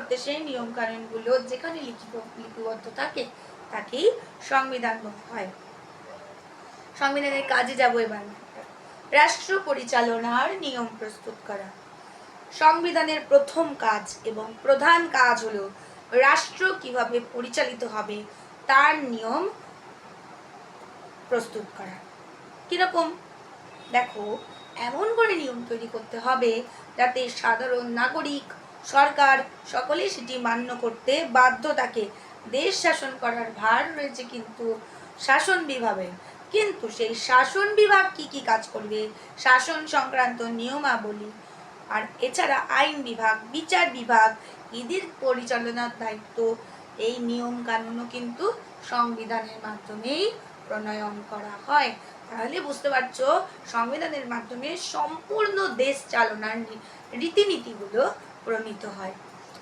করতে সেই নিয়ম কানুনগুলো যেখানে লিপিবদ্ধ থাকে তাকেই সংবিধান বলা হয়। সংবিধানের কাজে যাব এবার। রাষ্ট্র পরিচালনার নিয়ম প্রস্তুত করা। সংবিধানের প্রথম কাজ এবং প্রধান কাজ হলো রাষ্ট্র কিভাবে পরিচালিত হবে তার নিয়ম প্রস্তুত করা। কিরকম? দেখো, এমন করে নিয়ম তৈরি করতে হবে যাতে সাধারণ নাগরিক, সরকার সকলে সেটি মান্য করতে বাধ্য থাকে। দেশ শাসন করার ভার রয়েছে কিন্তু শাসন বিভাগে, কিন্তু সেই শাসন বিভাগ কি কি কাজ করবে, শাসন সংক্রান্ত নিয়মাবলী, আর এছাড়া আইন বিভাগ, বিচার বিভাগ, এদের পরিচালনার দায়িত্ব এই নিয়ম কানুনও কিন্তু সংবিধানের মাধ্যমেই প্রণয়ন করা হয়। তাহলে বুঝতে পারছো, সংবিধানের মাধ্যমে সম্পূর্ণ দেশ চালনার রীতিনীতিগুলো প্রণীত হয়।